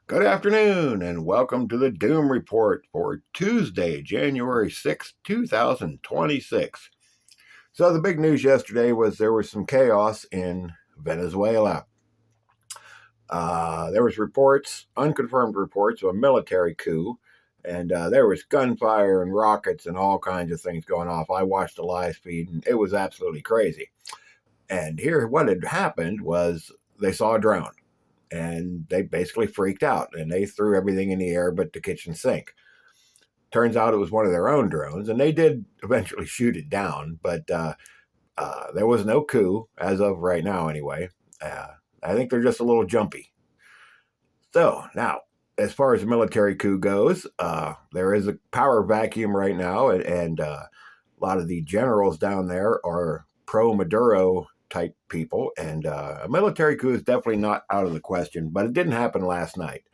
Good afternoon, and welcome to the Doom Report for Tuesday, January 6th, 2026. So, the big news yesterday was there was some chaos in Venezuela. There was reports, unconfirmed reports, of a military coup, and there was gunfire and rockets and all kinds of things going off. I watched the live feed, and it was absolutely crazy. And here, what had happened was they saw a drone and they basically freaked out and they threw everything in the air but the kitchen sink. Turns out it was one of their own drones, and they did eventually shoot it down, but there was no coup as of right now, anyway. I think they're just a little jumpy. So, now, as far as the military coup goes, there is a power vacuum right now, and a lot of the generals down there are pro Maduro type people, and a military coup is definitely not out of the question, but it didn't happen last night.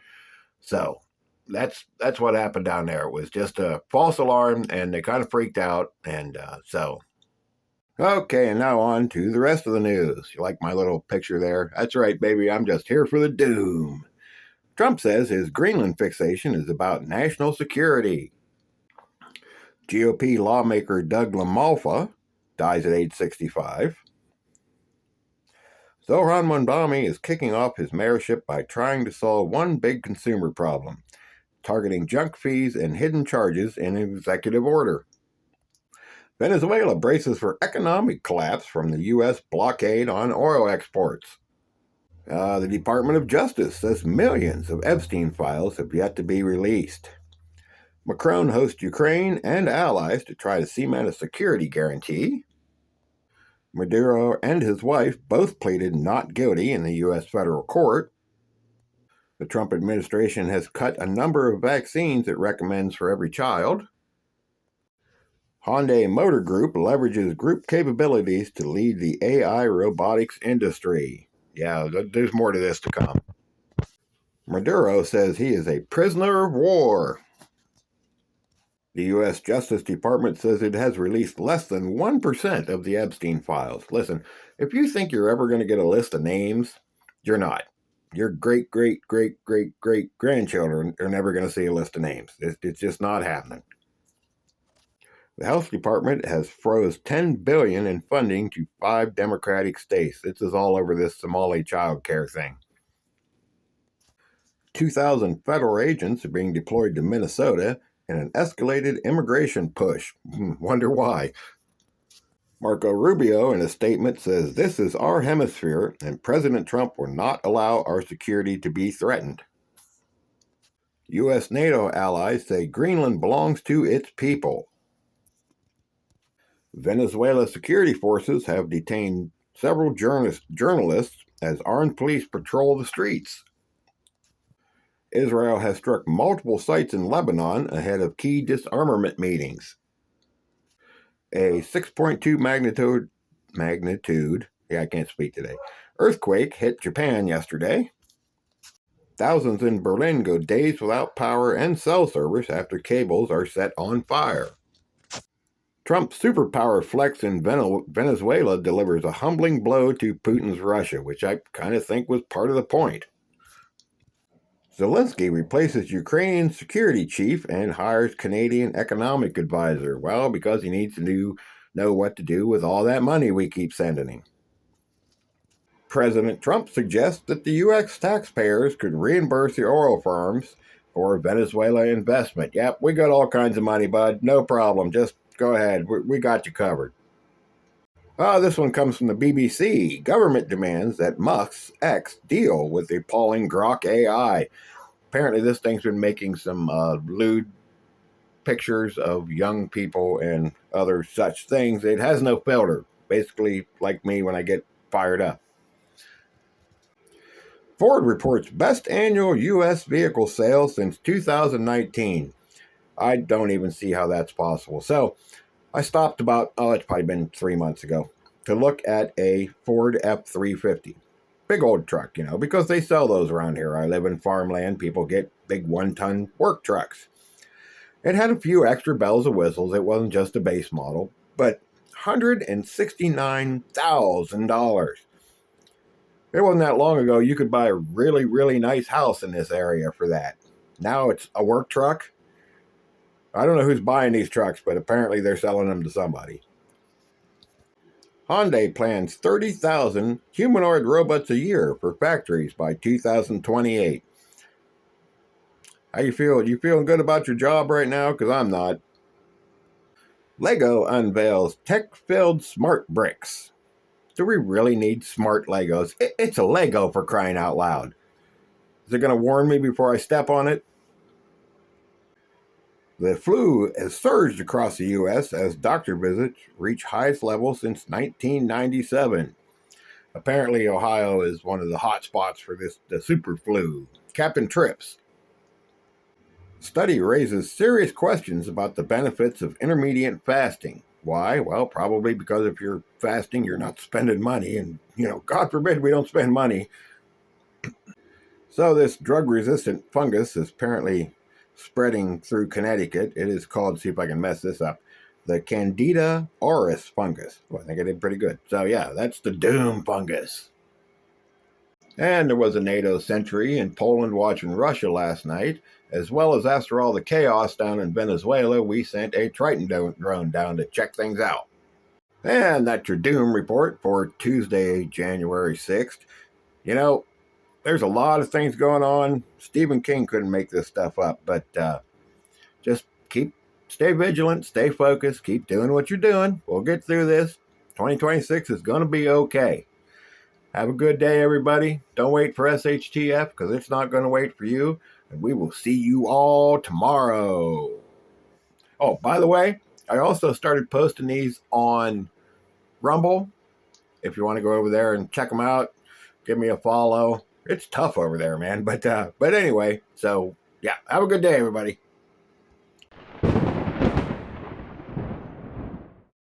So that's what happened down there. It was just a false alarm, and they kind of freaked out, and okay, and now on to the rest of the news. You like my little picture there? That's right, baby, I'm just here for the doom. Trump says his Greenland fixation is about national security. GOP lawmaker Doug LaMalfa dies at age 65. Zohran Mondami is kicking off his mayorship by trying to solve one big consumer problem, targeting junk fees and hidden charges in an executive order. Venezuela braces for economic collapse from the U.S. blockade on oil exports. The Department of Justice says millions of Epstein files have yet to be released. Macron hosts Ukraine and allies to try to cement a security guarantee. Maduro and his wife both pleaded not guilty in the U.S. federal court. The Trump administration has cut a number of vaccines it recommends for every child. Hyundai Motor Group leverages group capabilities to lead the AI robotics industry. Yeah, there's more to this to come. Maduro says he is a prisoner of war. The U.S. Justice Department says it has released less than 1% of the Epstein files. Listen, if you think you're ever going to get a list of names, you're not. Your great, great, great, great, great grandchildren are never going to see a list of names. It's just not happening. The Health Department has froze $10 billion in funding to 5 Democratic states. This is all over this Somali child care thing. 2,000 federal agents are being deployed to Minnesota in an escalated immigration push. Wonder why. Marco Rubio, in a statement, says this is our hemisphere and President Trump will not allow our security to be threatened. U.S. NATO allies say Greenland belongs to its people. Venezuela security forces have detained several journalists as armed police patrol the streets. Israel has struck multiple sites in Lebanon ahead of key disarmament meetings. A 6.2 magnitude, I can't speak today, earthquake hit Japan yesterday. Thousands in Berlin go days without power and cell service after cables are set on fire. Trump's superpower flex in Venezuela delivers a humbling blow to Putin's Russia, which I kind of think was part of the point. Zelensky replaces Ukrainian security chief and hires Canadian economic advisor. Well, because he needs to know what to do with all that money we keep sending him. President Trump suggests that the U.S. taxpayers could reimburse the oil firms for Venezuela investment. Yep, we got all kinds of money, bud. No problem. Just go ahead. We got you covered. This one comes from the BBC. Government demands that Musk's X deal with the appalling Grok AI. Apparently, this thing's been making some lewd pictures of young people and other such things. It has no filter. Basically, like me when I get fired up. Ford reports best annual U.S. vehicle sales since 2019. I don't even see how that's possible. So I stopped about, it's probably been 3 months ago, to look at a Ford F-350. Big old truck, because they sell those around here. I live in farmland. People get big 1-ton work trucks. It had a few extra bells and whistles. It wasn't just a base model, but $169,000. It wasn't that long ago you could buy a really, really nice house in this area for that. Now it's a work truck. I don't know who's buying these trucks, but apparently they're selling them to somebody. Hyundai plans 30,000 humanoid robots a year for factories by 2028. How you feel? You feeling good about your job right now? Because I'm not. Lego unveils tech-filled smart bricks. Do we really need smart Legos? It's a Lego, for crying out loud. Is it going to warn me before I step on it? The flu has surged across the U.S. as doctor visits reach highest levels since 1997. Apparently, Ohio is one of the hot spots for the super flu. Captain Trips. Study raises serious questions about the benefits of intermittent fasting. Why? Well, probably because if you're fasting, you're not spending money, and God forbid we don't spend money. So this drug-resistant fungus is apparently spreading through Connecticut. It is called, see if I can mess this up, the Candida auris fungus. Well, I think I did pretty good. So yeah, that's the doom fungus. And there was a NATO sentry in Poland watching Russia last night, as well as after all the chaos down in Venezuela, we sent a Triton drone down to check things out. And that's your doom report for Tuesday, January 6th. There's a lot of things going on. Stephen King couldn't make this stuff up, but just stay vigilant, stay focused, keep doing what you're doing. We'll get through this. 2026 is going to be okay. Have a good day, everybody. Don't wait for SHTF because it's not going to wait for you. And we will see you all tomorrow. Oh, by the way, I also started posting these on Rumble. If you want to go over there and check them out, give me a follow. It's tough over there, man. But anyway, so yeah, have a good day, everybody.